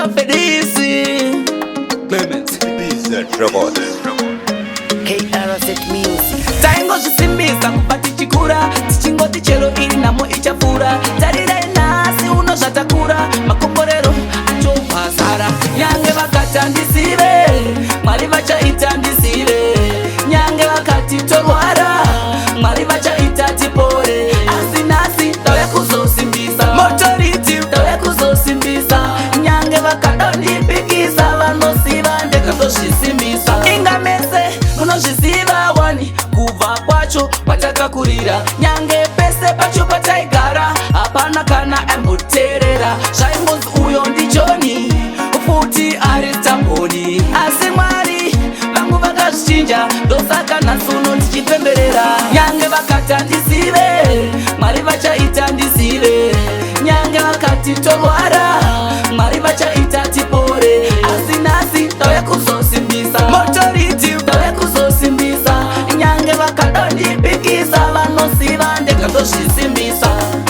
Fedisi Clemens KRZ Music taingo zvisimbisa kubva tichikura tichingoti chero iri namo ichafura tarire nhasi uno zvatakura makomborero atopazara nyange vakati handisive Mwari vachaita ndisive nyange vakati torwara Mwari vachaita tipore asi nhasi tauya kuzosimbisa motoriti tauya kuzosimbisa nyange vakadondipikisa vanosiva ndekazozvisimbisa inga mese munozviziva wani kubva kwacho patakakurira nyange pese pacho pataigara hapana kana amboteerera zvaingozi uyo ndichoni futi ari tamboni asi Mwari vangu vakazvichinja ndosaka nhasi uno ndichipemberera nyange vakati handisive Mwari vachaita ndisive nyange vakati torwara Mwari vachaita tipore asi nhasi tauya kuzosimbisa motoriti tauya kuzosimbisa nyange vakadondipikisa vanosiva ndekazozvisimbisa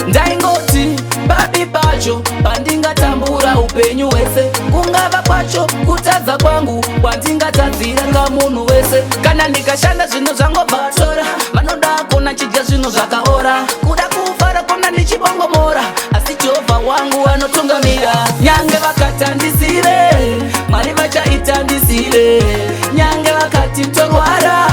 ndaingoti babi pacho pandingatambura upenyu hwese kungava kwacho kutadza kwangu kwandingatadzira ngamunhu wese kana ndikashanda zvinhu zvangobvatora vanoda kona chidya zvinhu zvakaora kuda kufara kona ndichibongomora asi Jehovha wangu anotungamira nyange vakati handisive Mwari vachaita ndisive nyange vakati torwara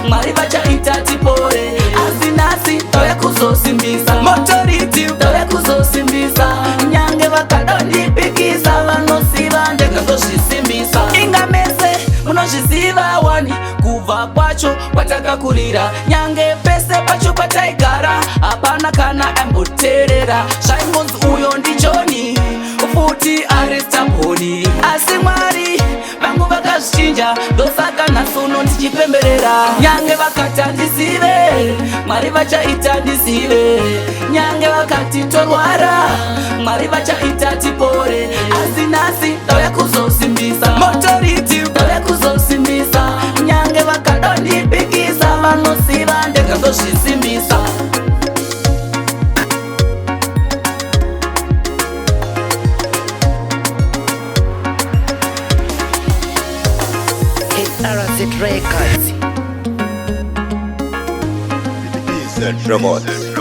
Mwari vachaita tipore asi nhasi tauya kuzosimbisa motoriti tauya kuzosimbisa nyange vakadondipikisa vanosiva ndekazozvisimbisa inga mese munozviziva wani kubva kwacho patakakurira nyange pese pacho pataigara hapana kana amboteerera zvaingonzi uyo ndichoni futi ari tamboni asi Mwari vangu vakazvichinja ndosaka nhasi uno ndichipemberera nyange vakati handisive Mwari vachaita ndisive nyange vakati torwara Mwari vachaita tipore asi nhasi tauya kuzosimbisa motoriti tauya kuzosimbisa nyange vakadondipikisa vanosiva ndekazozvisimbisa KRZ Records. Robot.